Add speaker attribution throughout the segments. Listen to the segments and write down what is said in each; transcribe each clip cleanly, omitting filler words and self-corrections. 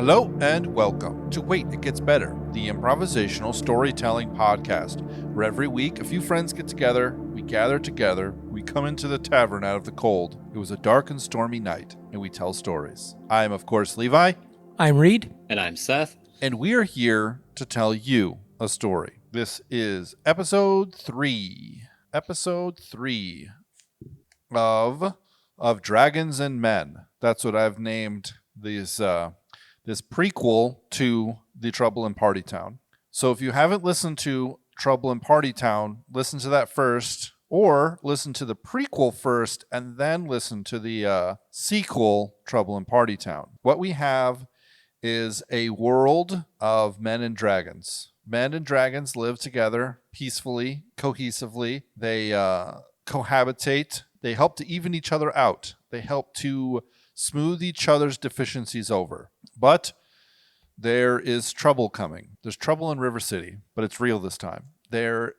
Speaker 1: Hello and welcome to Wait, It Gets Better, the improvisational storytelling podcast, where every week a few friends get together, we gather together, we come into the tavern out of the cold. It was a dark and stormy night, and we tell stories. I am, of course, Levi.
Speaker 2: I'm Reed.
Speaker 3: And I'm Seth.
Speaker 1: And we are here to tell you a story. This is episode 3. Episode 3 of Dragons and Men. That's what I've named these this prequel to the Trouble in Party Town. So if you haven't listened to Trouble in Party Town, listen to that first, or listen to the prequel first and then listen to the sequel, Trouble in Party Town. What we have is a world of men and dragons. Men and dragons live together peacefully, cohesively. They cohabitate. They help to even each other out. They help to smooth each other's deficiencies over. But there is trouble coming. There's trouble in River City, but it's real this time. There's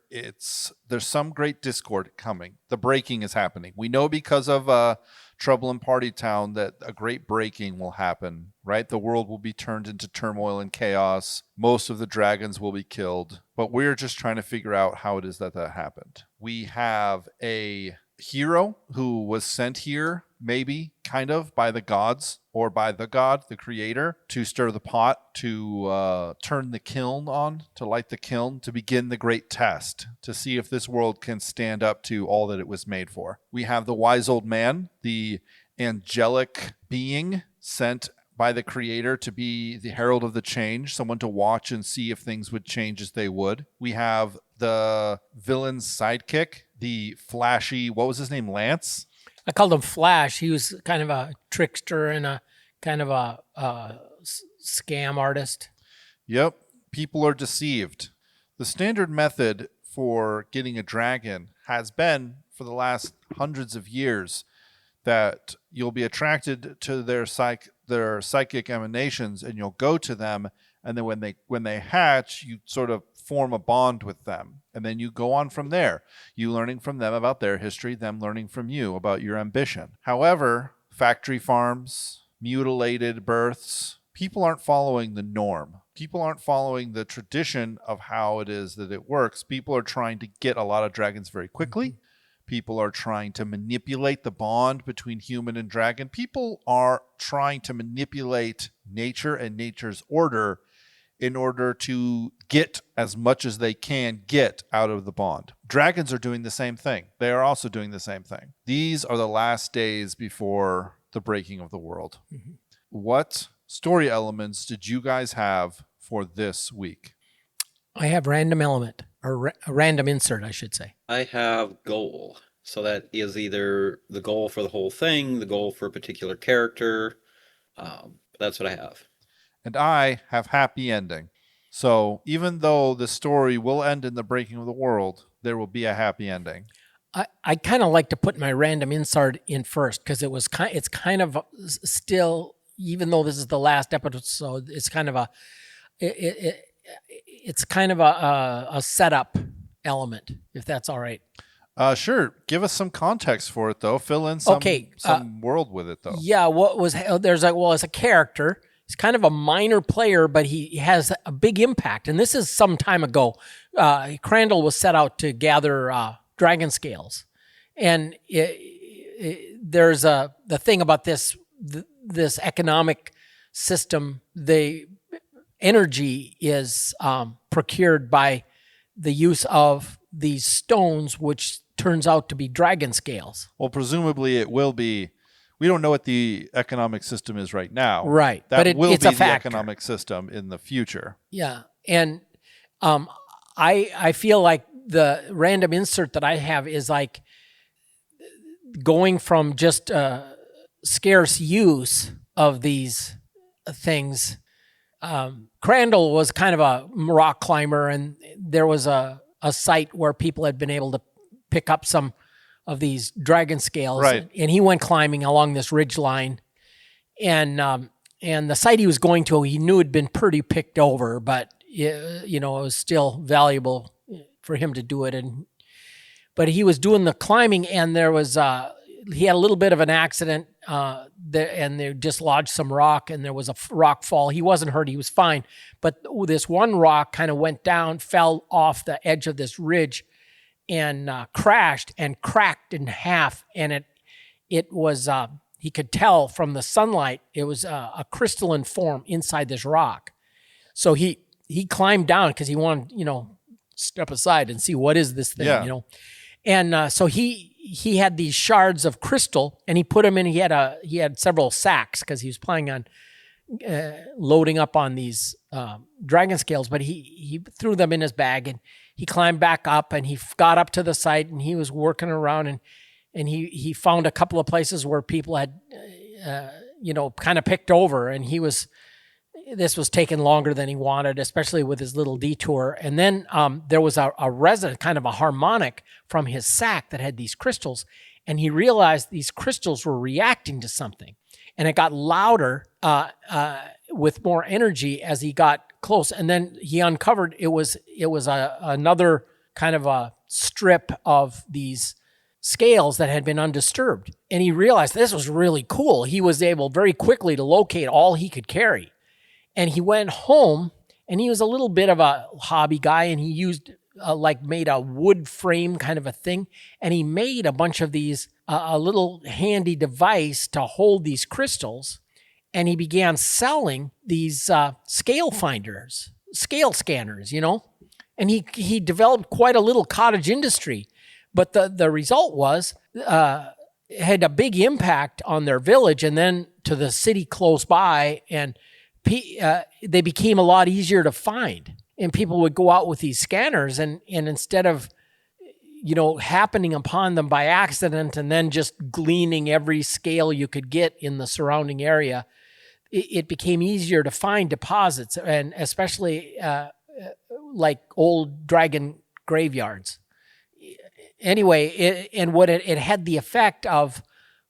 Speaker 1: some great discord coming. The breaking is happening. We know because of Trouble in Party Town that a great breaking will happen, right? The world will be turned into turmoil and chaos. Most of the dragons will be killed. But we're just trying to figure out how it is that happened. We have a hero who was sent here, maybe, kind of, by the gods, or by the god, the creator, to stir the pot, to turn the kiln on, to light the kiln, to begin the great test, to see if this world can stand up to all that it was made for. We have the wise old man, the angelic being sent by the creator to be the herald of the change, someone to watch and see if things would change as they would. We have the villain's sidekick, the flashy, what was his name, Lance?
Speaker 2: I called him Flash. He was kind of a trickster and a kind of a scam artist.
Speaker 1: Yep. People are deceived. The standard method for getting a dragon has been, for the last hundreds of years, that you'll be attracted to their psychic emanations and you'll go to them, and then when they hatch, you sort of form a bond with them, and then you go on from there, you learning from them about their history, them learning from you about your ambition. However, factory farms, mutilated births, people aren't following the norm. People aren't following the tradition of how it is that it works. People are trying to get a lot of dragons very quickly. People are trying to manipulate the bond between human and dragon. People are trying to manipulate nature and nature's order in order to get as much as they can get out of the bond. Dragons are doing the same thing. They are also doing the same thing. These are the last days before the breaking of the world. Mm-hmm. What story elements did you guys have for this week?
Speaker 2: I have random element, or a random insert, I should say.
Speaker 3: I have goal. So that is either the goal for the whole thing, the goal for a particular character. That's what I have.
Speaker 1: And I have happy ending. So even though the story will end in the breaking of the world, there will be a happy ending.
Speaker 2: I kind of like to put my random insert in first because it's kind of still, even though this is the last episode, it's kind of a setup element, if that's all right.
Speaker 1: Sure. Give us some context for it, though. Fill in some world with it, though.
Speaker 2: Yeah. As a character, he's kind of a minor player, but he has a big impact. And this is some time ago. Crandall was set out to gather dragon scales. And there's the thing about this economic system, the energy is procured by the use of these stones, which turns out to be dragon scales.
Speaker 1: Well, presumably it will be. We don't know what the economic system is right now.
Speaker 2: Right.
Speaker 1: That
Speaker 2: but
Speaker 1: will
Speaker 2: it's
Speaker 1: be
Speaker 2: a
Speaker 1: the
Speaker 2: factor.
Speaker 1: economic system in the future.
Speaker 2: Yeah. And I feel like the random insert that I have is like going from just scarce use of these things. Crandall was kind of a rock climber, and there was a site where people had been able to pick up some of these dragon scales,
Speaker 1: right.
Speaker 2: And he went climbing along this ridge line, and the site he was going to, he knew had been pretty picked over, but it was still valuable for him to do it. But he was doing the climbing, and there was he had a little bit of an accident, and they dislodged some rock, and there was a rock fall. He wasn't hurt; he was fine. But this one rock kind of went down, fell off the edge of this ridge, and crashed and cracked in half. And it was he could tell from the sunlight it was a crystalline form inside this rock. So he climbed down because he wanted, step aside and see what is this thing, And so he had these shards of crystal, and he put them in. He had several sacks because he was planning on loading up on these dragon scales. But he threw them in his bag, and he climbed back up, and he got up to the site, and he was working around, and he found a couple of places where people had kind of picked over, and this was taking longer than he wanted, especially with his little detour. And then there was a resonant, kind of a harmonic from his sack that had these crystals. And he realized these crystals were reacting to something. And it got louder with more energy as he got close. And then he uncovered it was another kind of a strip of these scales that had been undisturbed. And he realized this was really cool. He was able very quickly to locate all he could carry. And he went home, and he was a little bit of a hobby guy, and he used made a wood frame kind of a thing, and he made a bunch of these, a little handy device to hold these crystals, and he began selling these scale finders, scale scanners, and he developed quite a little cottage industry. But the result was it had a big impact on their village and then to the city close by, and they became a lot easier to find, and people would go out with these scanners, and instead of, happening upon them by accident and then just gleaning every scale you could get in the surrounding area, it became easier to find deposits, and especially like old dragon graveyards. Anyway, it had the effect of,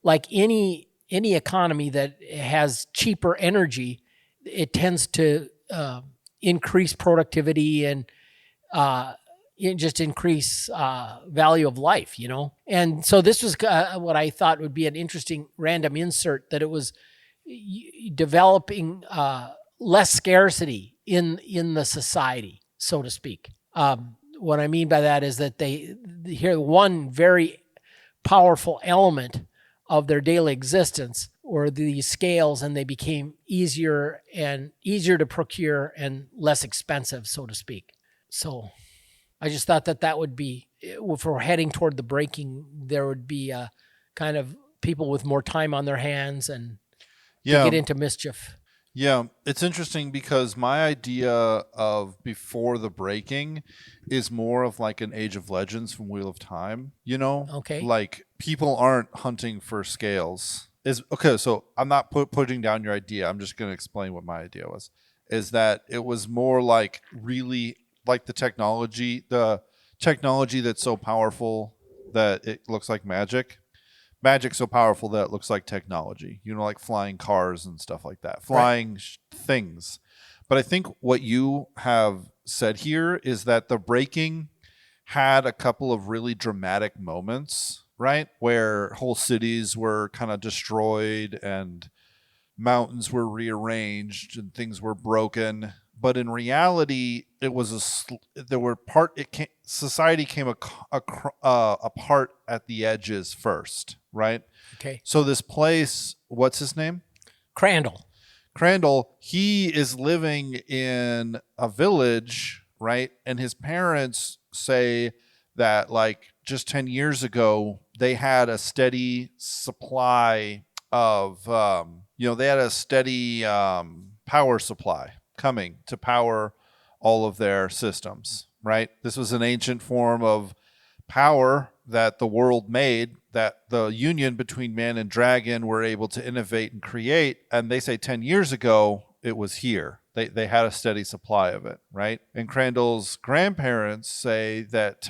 Speaker 2: like any economy that has cheaper energy, it tends to increase productivity and just increase value of life, And so this was what I thought would be an interesting random insert, that it was developing less scarcity in the society, so to speak. What I mean by that is that here one very powerful element of their daily existence were these scales, and they became easier to procure and less expensive, so to speak. So I just thought that would be, if we're heading toward the breaking, there would be kind of people with more time on their hands and to get into mischief.
Speaker 1: Yeah, it's interesting because my idea of before the breaking is more of like an Age of Legends from Wheel of Time,
Speaker 2: Okay.
Speaker 1: Like people aren't hunting for scales. So I'm not putting down your idea. I'm just going to explain what my idea was. Is that it was more like really like the technology that's so powerful that it looks like magic. Magic so powerful that it looks like technology, like flying cars and stuff like that, flying things. But I think what you have said here is that the breaking had a couple of really dramatic moments, right? Where whole cities were kind of destroyed and mountains were rearranged and things were broken. But in reality, it was society came apart at the edges first, right?
Speaker 2: Okay.
Speaker 1: So this place, what's his name?
Speaker 2: Crandall,
Speaker 1: he is living in a village, right? And his parents say that like just 10 years ago, they had a steady supply of, they had a steady power supply coming to power all of their systems, right? This was an ancient form of power that the world made, that the union between man and dragon were able to innovate and create. And they say 10 years ago, it was here. They had a steady supply of it, right? And Crandall's grandparents say that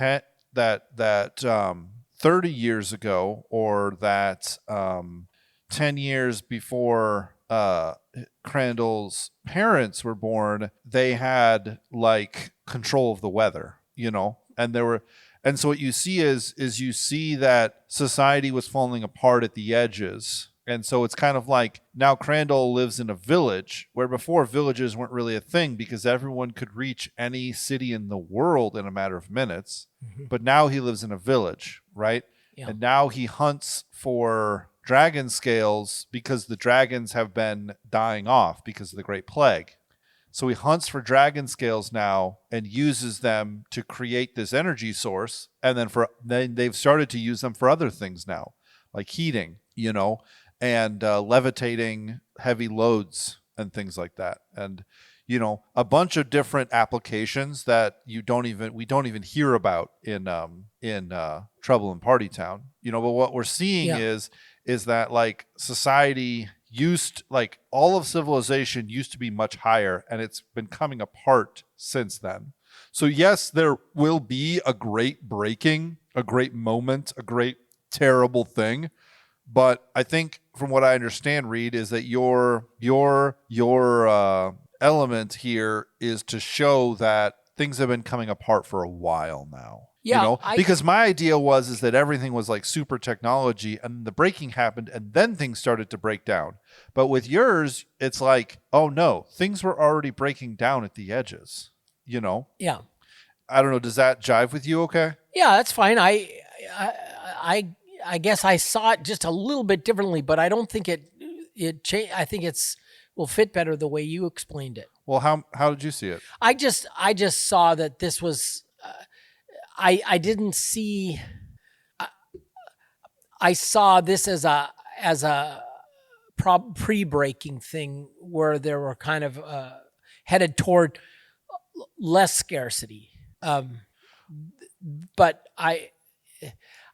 Speaker 1: 30 years ago, or that 10 years before Crandall's parents were born, they had like control of the weather, And so what you see is you see that society was falling apart at the edges. And so it's kind of like now Crandall lives in a village where before villages weren't really a thing because everyone could reach any city in the world in a matter of minutes.
Speaker 2: Mhm.
Speaker 1: But now he lives in a village, right?
Speaker 2: Yeah.
Speaker 1: And now he hunts for dragon scales because the dragons have been dying off because of the Great Plague. So he hunts for dragon scales now and uses them to create this energy source. And then they've started to use them for other things now, like heating, and levitating heavy loads and things like that. And, a bunch of different applications that we don't even hear about in Trouble in Party Town. But what we're seeing is that like society all of civilization used to be much higher, and it's been coming apart since then. So yes, there will be a great breaking, a great moment, a great terrible thing. But I think from what I understand, Reed, is that your element here is to show that things have been coming apart for a while now.
Speaker 2: Yeah,
Speaker 1: because my idea is that everything was like super technology and the breaking happened and then things started to break down. But with yours, it's like, oh no, things were already breaking down at the edges,
Speaker 2: Yeah.
Speaker 1: I don't know. Does that jive with you? Okay.
Speaker 2: Yeah, that's fine. I guess I saw it just a little bit differently, but I don't think it changed. I think will fit better the way you explained it.
Speaker 1: Well, how did you see it?
Speaker 2: I just saw that this was. I didn't see. I saw this as a pre-breaking thing where they were kind of headed toward less scarcity. But I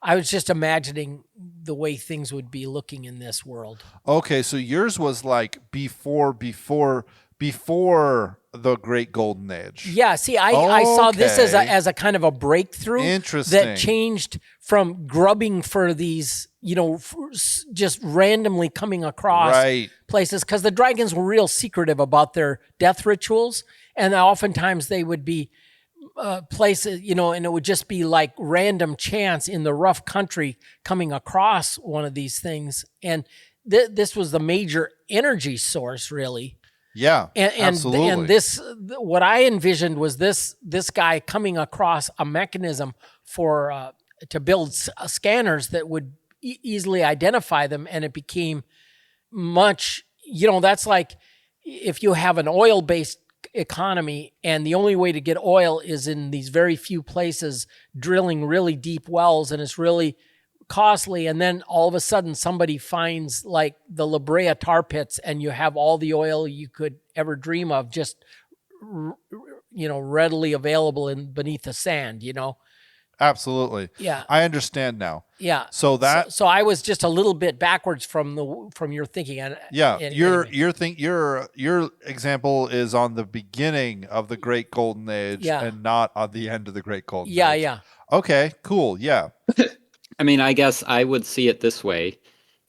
Speaker 2: was just imagining the way things would be looking in this world.
Speaker 1: Okay, so yours was like before the Great Golden Age.
Speaker 2: Yeah, see, I saw this as a kind of a breakthrough.
Speaker 1: Interesting.
Speaker 2: That changed from grubbing for these, just randomly coming across places, because the dragons were real secretive about their death rituals, and oftentimes they would be places, and it would just be like random chance in the rough country coming across one of these things, and this was the major energy source, really.
Speaker 1: Yeah, absolutely.
Speaker 2: And this, what I envisioned was this guy coming across a mechanism for to build scanners that would easily identify them, and it became much. That's like if you have an oil-based economy and the only way to get oil is in these very few places, drilling really deep wells, and it's really costly, and then all of a sudden somebody finds like the La Brea tar pits and you have all the oil you could ever dream of just readily available beneath the sand.
Speaker 1: Absolutely.
Speaker 2: Yeah,
Speaker 1: I understand now.
Speaker 2: Yeah.
Speaker 1: So
Speaker 2: I was just a little bit backwards from your thinking.
Speaker 1: Your example is on the beginning of the Great Golden Age and not on the end of the Great Golden Age.
Speaker 2: Yeah.
Speaker 1: Okay, cool. Yeah.
Speaker 3: I mean, I guess I would see it this way,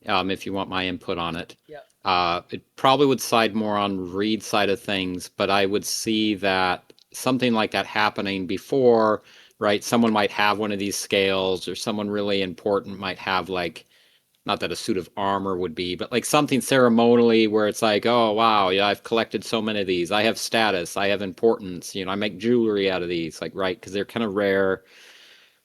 Speaker 3: if you want my input on it.
Speaker 2: Yeah.
Speaker 3: It probably would side more on Reed's side of things, but I would see that something like that happening before, right? Someone might have one of these scales, or someone really important might have, like, not that a suit of armor would be, but like something ceremonially where it's like, oh, wow, yeah, I've collected so many of these. I have status. I have importance. I make jewelry out of these, like, right? Because they're kind of rare.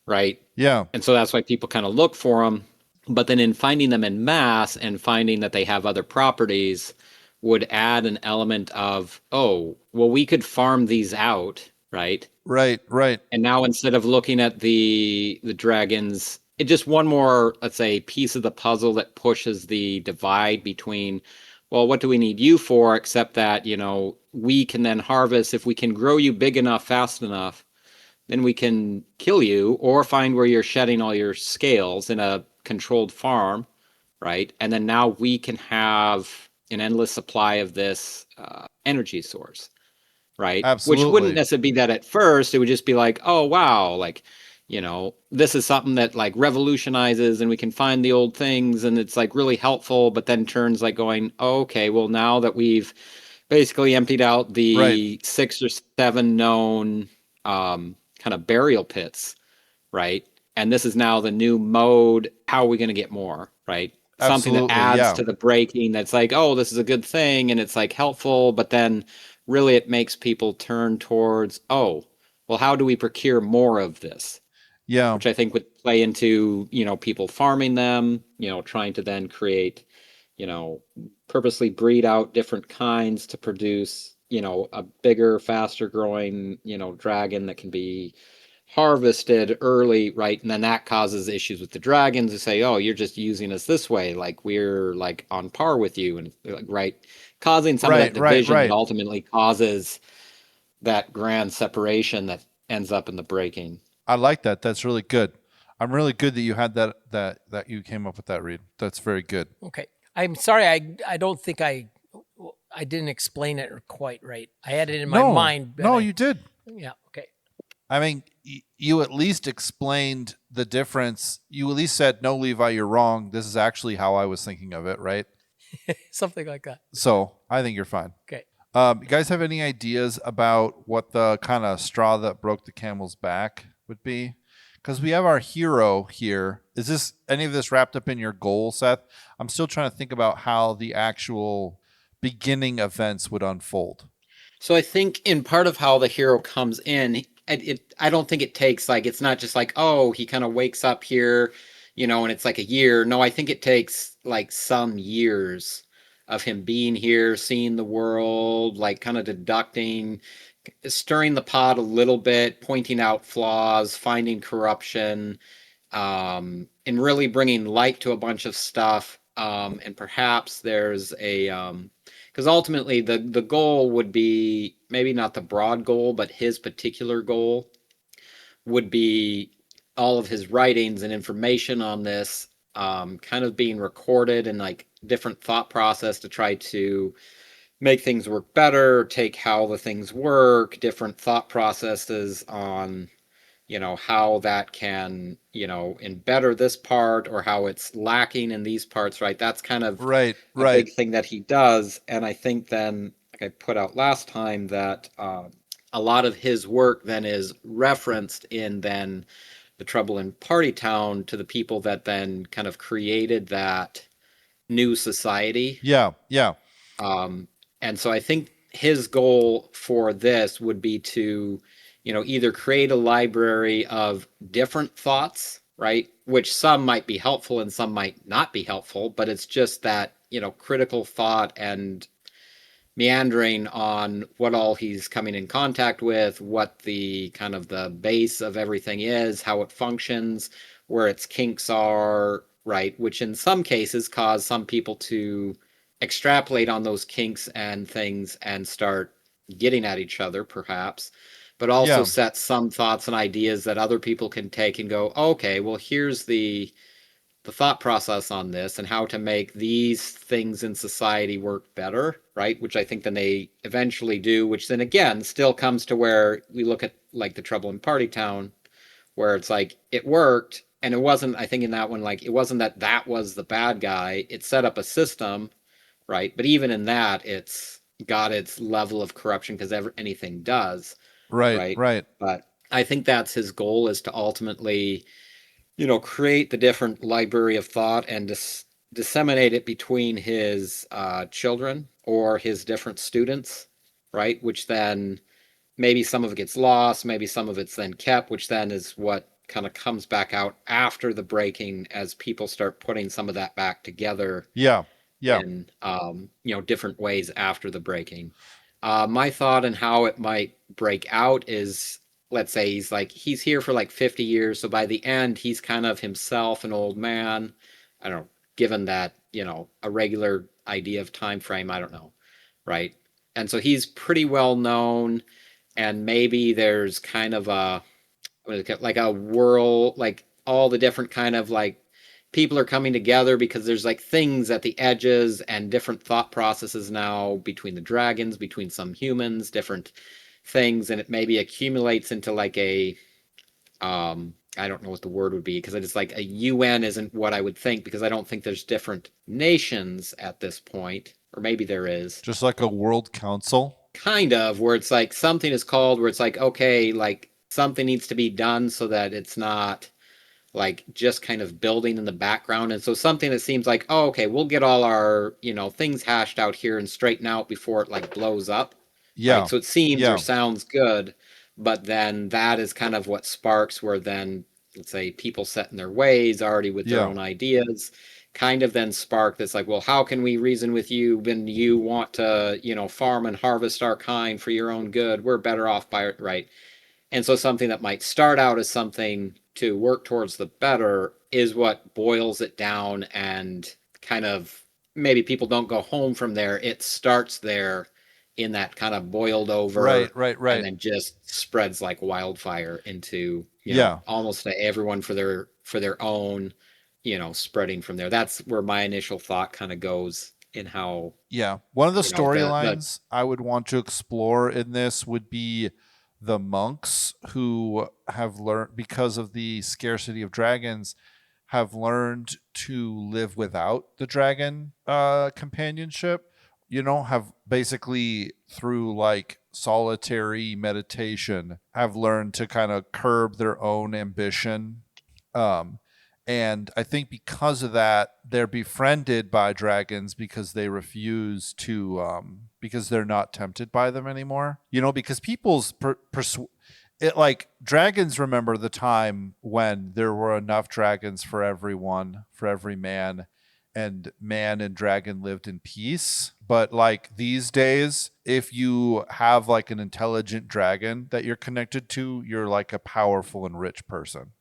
Speaker 3: Right.
Speaker 1: Yeah.
Speaker 3: And so that's why people kind of look for them. But then in finding them in mass and finding that they have other properties would add an element of, oh, well, we could farm these out. Right.
Speaker 1: Right.
Speaker 3: And now instead of looking at the dragons, it's just one more, let's say, piece of the puzzle that pushes the divide between, well, what do we need you for? Except that, we can then harvest, if we can grow you big enough, fast enough, then we can kill you or find where you're shedding all your scales in a controlled farm, right? And then now we can have an endless supply of this energy source, right?
Speaker 1: Absolutely.
Speaker 3: Which wouldn't necessarily be that at first. It would just be like, oh, wow, like, this is something that like revolutionizes and we can find the old things and it's like really helpful, but then turns like going, oh, okay, well, now that we've basically emptied out the 6 or 7 known kind of burial pits, right? And this is now the new mode. How are we going to get more, right? Something that
Speaker 1: Absolutely,
Speaker 3: adds
Speaker 1: yeah.
Speaker 3: to the breaking that's like, oh, this is a good thing and it's like helpful, but then really it makes people turn towards, oh, well, how do we procure more of this?
Speaker 1: Yeah.
Speaker 3: Which I think would play into, people farming them, trying to then create, purposely breed out different kinds to produce, a bigger, faster growing, dragon that can be harvested early, right? And then that causes issues with the dragons who say, oh, you're just using us this way, like we're like on par with you, and right, causing some of that division that ultimately causes that grand separation that ends up in the breaking.
Speaker 1: I like that. That's really good. I'm really good that you had that you came up with that, Reed. That's very good.
Speaker 2: Okay. I'm sorry. I don't think I didn't explain it quite right. I had it in my mind.
Speaker 1: No, you did.
Speaker 2: Yeah. Okay.
Speaker 1: I mean, you at least explained the difference. You at least said, no, Levi, you're wrong. This is actually how I was thinking of it, right?
Speaker 2: Something like that.
Speaker 1: So I think you're fine.
Speaker 2: Okay.
Speaker 1: You guys have any ideas about what the kind of straw that broke the camel's back would be? Because we have our hero here. Is this any of this wrapped up in your goal, Seth? I'm still trying to think about how the actual beginning events would unfold.
Speaker 3: So I think in part of how the hero comes in, I don't think it takes like, it's not just like, oh, he kind of wakes up here, and it's like a year. No, I think it takes like some years of him being here, seeing the world, like kind of deducting, stirring the pot a little bit, pointing out flaws, finding corruption, and really bringing light to a bunch of stuff. And perhaps there's because ultimately the goal would be maybe not the broad goal, but his particular goal would be all of his writings and information on this kind of being recorded and like different thought process to try to make things work better, take how the things work, different thought processes on how that can better this part or how it's lacking in these parts, right? That's kind of a big thing that he does. And I think then, like I put out last time, that a lot of his work then is referenced in then The Trouble in Party Town to the people that then kind of created that new society.
Speaker 1: Yeah.
Speaker 3: And so I think his goal for this would be to either create a library of different thoughts, right? Which some might be helpful and some might not be helpful, but it's just that, critical thought and meandering on what all he's coming in contact with, what the kind of the base of everything is, how it functions, where its kinks are, right? Which in some cases cause some people to extrapolate on those kinks and things and start getting at each other, perhaps, but also set some thoughts and ideas that other people can take and go, okay, well, here's the thought process on this and how to make these things in society work better, right? Which I think then they eventually do, which then again still comes to where we look at like The Trouble in Party Town, where it's like it worked. And it wasn't, I think in that one, like it wasn't that was the bad guy. It set up a system, right? But even in that, it's got its level of corruption because anything does.
Speaker 1: Right.
Speaker 3: But I think that's his goal, is to ultimately create the different library of thought and disseminate it between his children or his different students, right? Which then maybe some of it gets lost, maybe some of it's then kept, which then is what kind of comes back out after the breaking as people start putting some of that back together.
Speaker 1: Yeah.
Speaker 3: In different ways after the breaking. My thought on how it might break out is, let's say he's here for like 50 years. So by the end, he's kind of himself an old man. I don't know, given that, a regular idea of time frame, I don't know. Right. And so he's pretty well known, and maybe there's kind of like a whirl, like all the different kind of like people are coming together because there's like things at the edges and different thought processes now between the dragons, between some humans, different things, and it maybe accumulates into like a I don't know what the word would be, because it's like a UN isn't what I would think, because I don't think there's different nations at this point, or maybe there is.
Speaker 1: Just like a world council?
Speaker 3: Kind of, where it's like something is called where it's like, okay, like something needs to be done so that it's not like just kind of building in the background. And so something that seems like, oh, okay, we'll get all our, things hashed out here and straighten out before it like blows up.
Speaker 1: Yeah.
Speaker 3: Right. So it seems
Speaker 1: Yeah.
Speaker 3: or sounds good, but then that is kind of what sparks where then, let's say, people set in their ways already with their own ideas, kind of then spark this like, well, how can we reason with you when you want to, farm and harvest our kind for your own good? We're better off by it, right? And so something that might start out as something to work towards the better is what boils it down, and kind of maybe people don't go home from there. It starts there in that kind of boiled over,
Speaker 1: right,
Speaker 3: and then just spreads like wildfire into almost to everyone for their own, spreading from there. That's where my initial thought kind of goes in how.
Speaker 1: Yeah, one of the storylines I would want to explore in this would be the monks who have learned, because of the scarcity of dragons, have learned to live without the dragon companionship. Have basically through like solitary meditation have learned to kind of curb their own ambition. And I think because of that, they're befriended by dragons because they refuse to, because they're not tempted by them anymore. Because people's like dragons remember the time when there were enough dragons for everyone, for every man, and man and dragon lived in peace. But like these days, if you have like an intelligent dragon that you're connected to, you're like a powerful and rich person,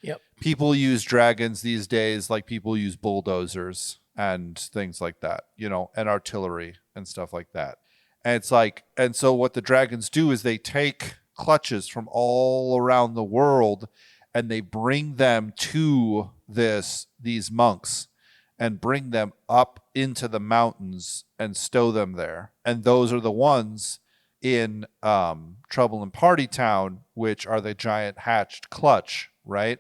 Speaker 2: Yep.
Speaker 1: People use dragons these days like people use bulldozers and things like that, and artillery and stuff like that. And it's like, and so what the dragons do is they take clutches from all around the world and they bring them to these monks and bring them up into the mountains and stow them there. And those are the ones in Trouble in Party Town, which are the giant hatched clutch, right?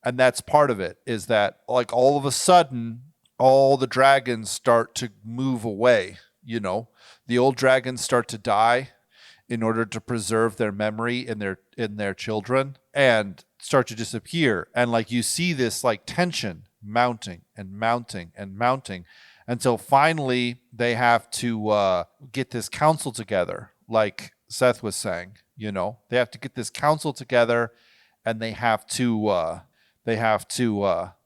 Speaker 1: And that's part of it, is that like all of a sudden, all the dragons start to move away. The old dragons start to die in order to preserve their memory in their children, and start to disappear. And like you see this like tension mounting and mounting and mounting until finally they have to get this council together, like Seth was saying. They have to get this council together, and they have to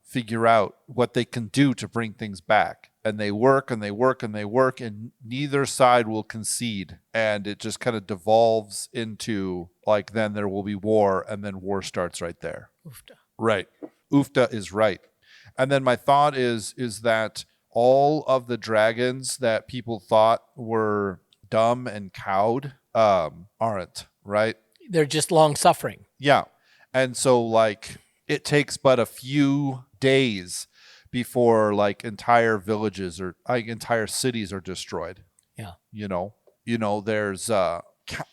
Speaker 1: figure out what they can do to bring things back. And they work and they work and they work, and neither side will concede. And it just kind of devolves into like, then there will be war, and then war starts right there.
Speaker 2: Oofta.
Speaker 1: Right. Oofta is right. And then my thought is that all of the dragons that people thought were dumb and cowed aren't, right?
Speaker 2: They're just long suffering.
Speaker 1: Yeah. And so like it takes but a few days before like entire villages or like entire cities are destroyed.
Speaker 2: Yeah.
Speaker 1: There's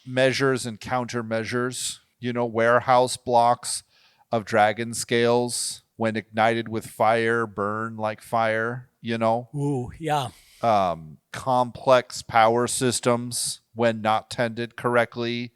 Speaker 1: measures and countermeasures, warehouse blocks of dragon scales when ignited with fire burn like fire,
Speaker 2: Ooh, yeah.
Speaker 1: Complex power systems when not tended correctly,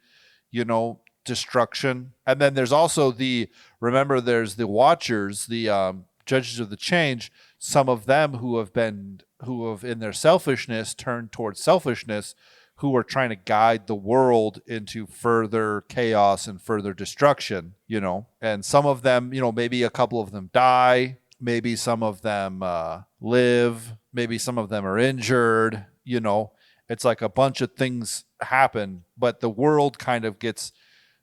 Speaker 1: destruction. And then there's also there's the watchers, the judges of the change, some of them who have in their selfishness turned towards selfishness, who are trying to guide the world into further chaos and further destruction, and some of them, maybe a couple of them die, maybe some of them live, maybe some of them are injured, it's like a bunch of things happen, but the world kind of gets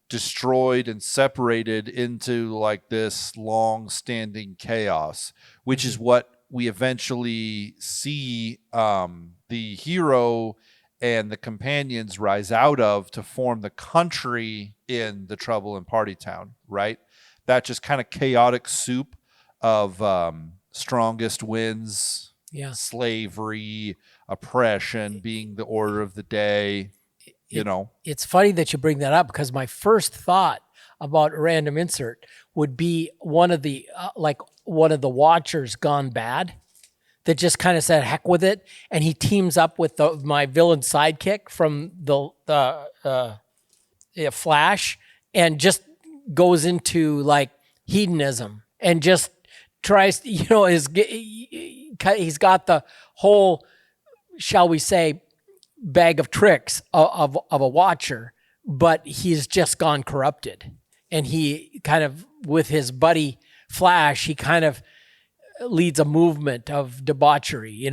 Speaker 1: destroyed and separated into like this long-standing chaos, which is what we eventually see the hero and the companions rise out of to form the country in the Trouble in Party Town, right? That just kind of chaotic soup of strongest wins, slavery, oppression being the order of the day.
Speaker 2: It's funny that you bring that up, because my first thought about random insert would be one of the watchers gone bad that just kind of said heck with it, and he teams up with my villain sidekick from the Flash, and just goes into like hedonism and just tries to, he's got the whole, shall we say, bag of tricks of a watcher, but he's just gone corrupted. And he kind of, with his buddy Flash, he kind of leads a movement of debauchery,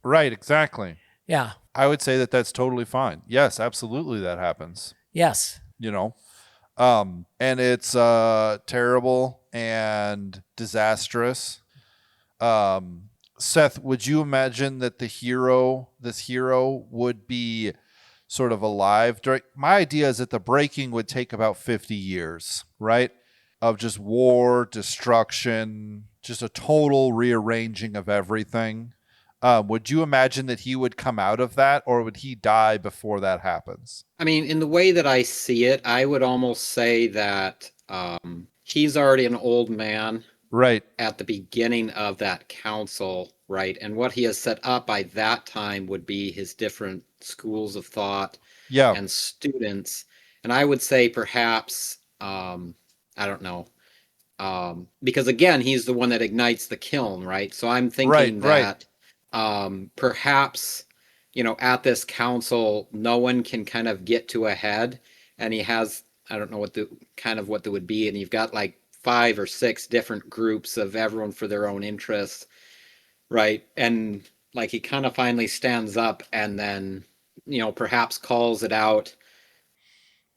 Speaker 1: Right, exactly.
Speaker 2: Yeah.
Speaker 1: I would say that that's totally fine. Yes, absolutely, that happens.
Speaker 2: Yes.
Speaker 1: And it's terrible and disastrous. Seth, would you imagine that this hero would be sort of alive during? My idea is that the breaking would take about 50 years, right? Of just war, destruction, just a total rearranging of everything. Would you imagine that he would come out of that, or would he die before that happens?
Speaker 3: I mean, in the way that I see it, I would almost say that he's already an old man.
Speaker 1: Right.
Speaker 3: At the beginning of that council, right? And what he has set up by that time would be his different schools of thought and students. And I would say perhaps, I don't know, because again, he's the one that ignites the kiln, right? So I'm thinking that perhaps, at this council, no one can kind of get to a head, and he has, I don't know what they would be, and you've got like 5 or 6 different groups of everyone for their own interests, right? And like he kind of finally stands up and then, perhaps calls it out,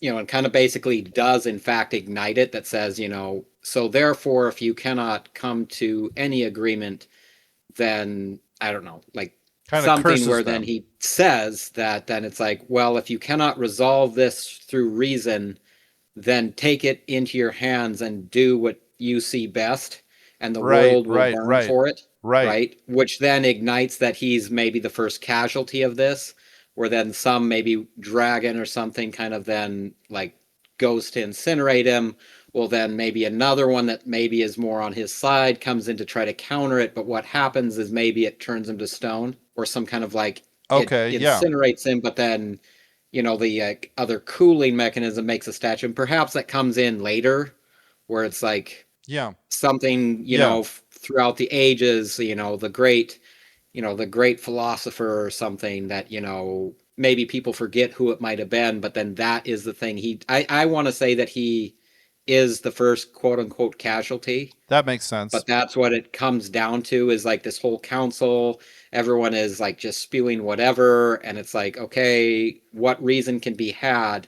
Speaker 3: and kind of basically does in fact ignite it, that says, so therefore, if you cannot come to any agreement, then I don't know, like
Speaker 1: kind
Speaker 3: something where then he says that then it's like, well, if you cannot resolve this through reason, then take it into your hands and do what you see best, and the world will burn for it. Right. Which then ignites that he's maybe the first casualty of this, where then some maybe dragon or something kind of then like goes to incinerate him. Well, then maybe another one that maybe is more on his side comes in to try to counter it. But what happens is maybe it turns him to stone, or some kind of like, it incinerates him, but then the other cooling mechanism makes a statue, and perhaps that comes in later, where it's like something throughout the ages, the great philosopher or something that maybe people forget who it might have been, but then that is the thing. I want to say that he is the first quote unquote casualty.
Speaker 1: That makes sense.
Speaker 3: But that's what it comes down to, is like this whole council, everyone is like just spewing whatever, and it's like, okay, what reason can be had?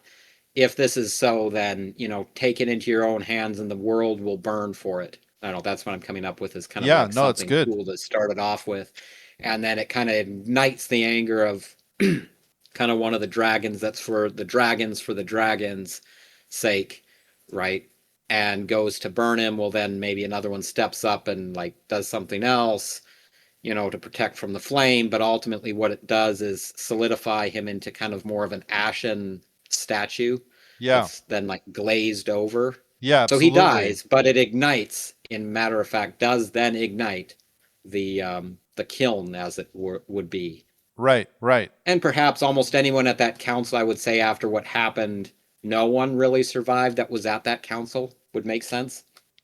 Speaker 3: If this is so, then take it into your own hands and the world will burn for it. I don't know, that's what I'm coming up with, is kind of like something
Speaker 1: it's good.
Speaker 3: Cool to start it off with. And then it kind of ignites the anger of kind of one of the dragons that's for the dragons' sake, right? And goes to burn him. Well, then maybe another one steps up and like does something else, to protect from the flame. But ultimately what it does is solidify him into kind of more of an ashen statue.
Speaker 1: Yeah.
Speaker 3: That's then like glazed over.
Speaker 1: Yeah.
Speaker 3: So he dies, but it ignites, in matter of fact, does then ignite the kiln, as it would be.
Speaker 1: Right.
Speaker 3: And perhaps almost anyone at that council, I would say, after what happened, no one really survived that was at that council, would make sense.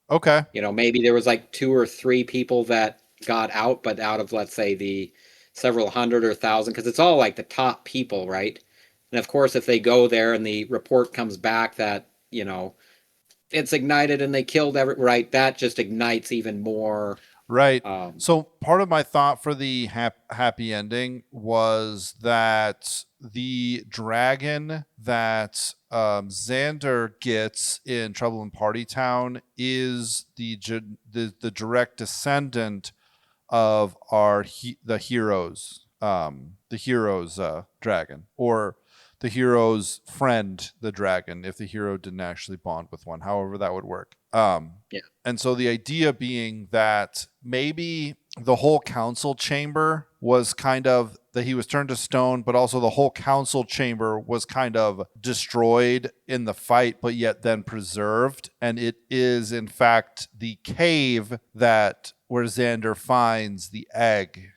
Speaker 1: Okay.
Speaker 3: Maybe there was like 2 or 3 people that got out, but out of, let's say, the several hundred or thousand, because it's all like the top people, right? And of course, if they go there and the report comes back that, it's ignited and they killed right, that just ignites even more.
Speaker 1: Right. So part of my thought for the happy ending was that the dragon that Xander gets in Trouble in Party Town is the direct descendant of the hero's dragon, or the hero's friend, the dragon, if the hero didn't actually bond with one, however that would work. And so the idea being that maybe the whole council chamber was kind of, that he was turned to stone, but also the whole council chamber was kind of destroyed in the fight, but yet then preserved. And it is in fact the cave where Xander finds the egg,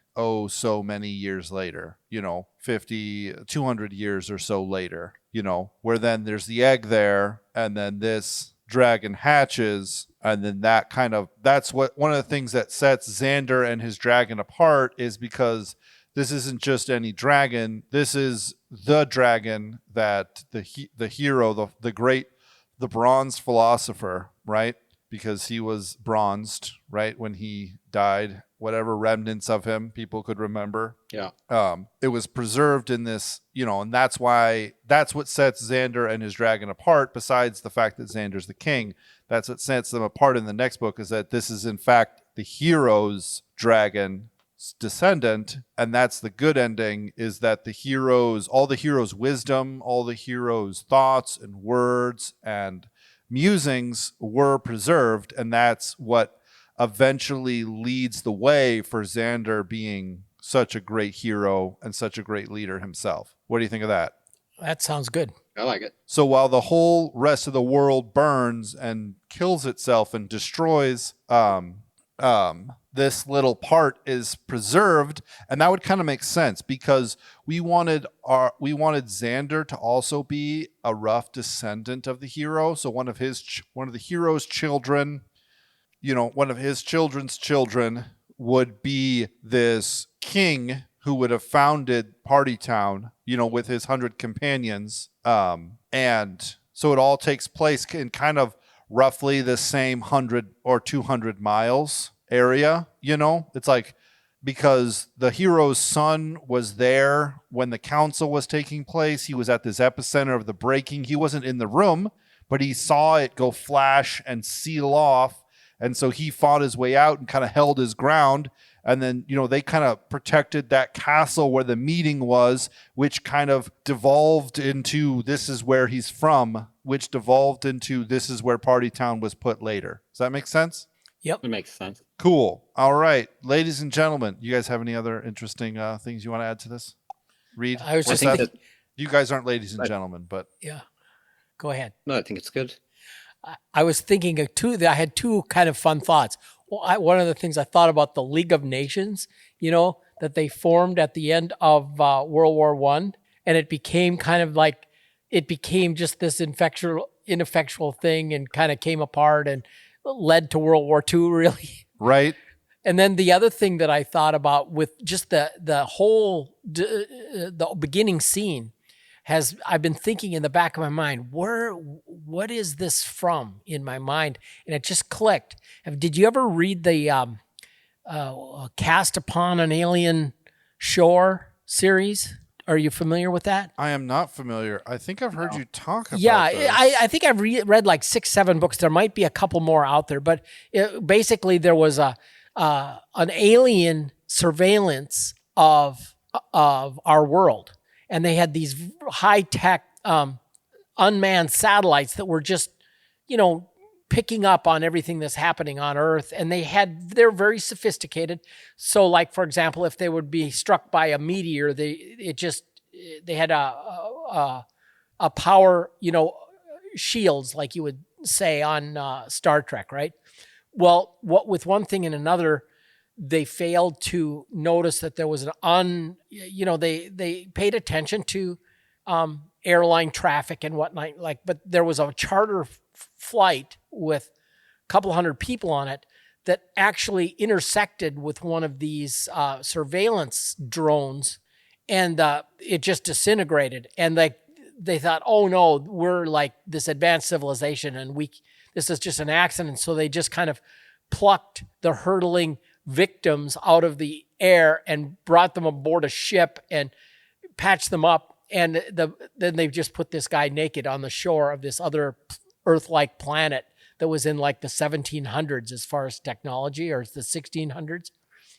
Speaker 1: so many years later, 200 years or so later. where then there's the egg there, and then this dragon hatches, and then that's what one of the things that sets Xander and his dragon apart, is because this isn't just any dragon. This is the dragon that the hero, the bronze philosopher, right? Because he was bronzed, right, when he died. Whatever remnants of him people could remember.
Speaker 3: Yeah.
Speaker 1: It was preserved in this, and that's what sets Xander and his dragon apart, besides the fact that Xander's the king. That's what sets them apart in the next book, is that this is in fact the hero's dragon's descendant. And that's the good ending, is that all the hero's wisdom, all the hero's thoughts and words and musings were preserved. And that's what eventually leads the way for Xander being such a great hero and such a great leader himself. What do you think of that?
Speaker 2: That sounds good.
Speaker 3: I like it.
Speaker 1: So while the whole rest of the world burns and kills itself and destroys, this little part is preserved. And that would kind of make sense, because we wanted Xander to also be a rough descendant of the hero. So one of the hero's children, one of his children's children would be this king who would have founded Party Town, with his 100 companions. And so it all takes place in kind of roughly the same 100 or 200 miles area. It's like, because the hero's son was there when the council was taking place. He was at this epicenter of the breaking. He wasn't in the room, but he saw it go flash and seal off. And so he fought his way out and kind of held his ground. And then, they kind of protected that castle where the meeting was, which kind of devolved into this is where he's from, which devolved into this is where Party Town was put later. Does that make sense?
Speaker 2: Yep.
Speaker 3: It makes sense.
Speaker 1: Cool. All right. Ladies and gentlemen, you guys have any other interesting things you want to add to this? Reed?
Speaker 2: I was just
Speaker 1: Seth?
Speaker 2: thinking,
Speaker 1: You guys aren't ladies and gentlemen, but
Speaker 2: yeah, go ahead.
Speaker 3: No, I think it's good.
Speaker 2: I was thinking of I had two kind of fun thoughts. Well, one of the things I thought about the League of Nations, that they formed at the end of World War I, and it became kind of like, it became just this ineffectual thing, and kind of came apart and led to World War II, really.
Speaker 1: right.
Speaker 2: And then the other thing that I thought about with just the whole the beginning scene I've been thinking in the back of my mind, what is this from in my mind? And it just clicked. Did you ever read the Cast Upon an Alien Shore series? Are you familiar with that?
Speaker 1: I am not familiar. I think I've heard you talk about
Speaker 2: this. I think I've read like 6-7 books. There might be a couple more out there, but basically there was an alien surveillance of our world. And they had these high-tech unmanned satellites that were just, picking up on everything that's happening on Earth. And they're very sophisticated. So, like, for example, if they would be struck by a meteor, they had a power, shields, like you would say on Star Trek, right? Well, with one thing and another, they failed to notice that there was they paid attention to airline traffic and whatnot, but there was a charter flight with a couple hundred people on it that actually intersected with one of these surveillance drones, and it just disintegrated. And they thought, oh no, we're like this advanced civilization, and this is just an accident. So they just kind of plucked the hurtling victims out of the air and brought them aboard a ship and patched them up. And then they just put this guy naked on the shore of this other Earth-like planet that was in like the 1700s as far as technology, or the 1600s.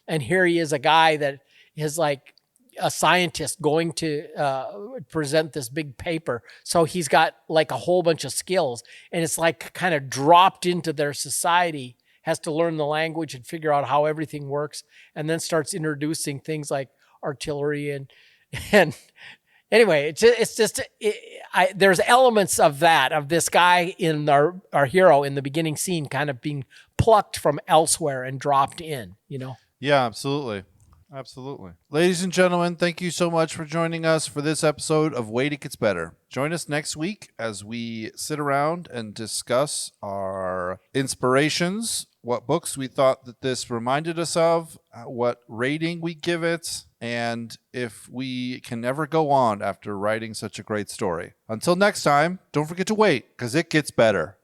Speaker 2: And here he is, a guy that is like a scientist going to present this big paper. So he's got like a whole bunch of skills, and it's like kind of dropped into their society, has to learn the language and figure out how everything works, and then starts introducing things like artillery and anyway, there's elements of this guy in our hero in the beginning scene kind of being plucked from elsewhere and dropped in,
Speaker 1: Yeah, absolutely. Absolutely. Ladies and gentlemen, thank you so much for joining us for this episode of Wait, It Gets Better. Join us next week as we sit around and discuss our inspirations, what books we thought that this reminded us of, what rating we give it, and if we can ever go on after writing such a great story. Until next time, don't forget to wait, because it gets better.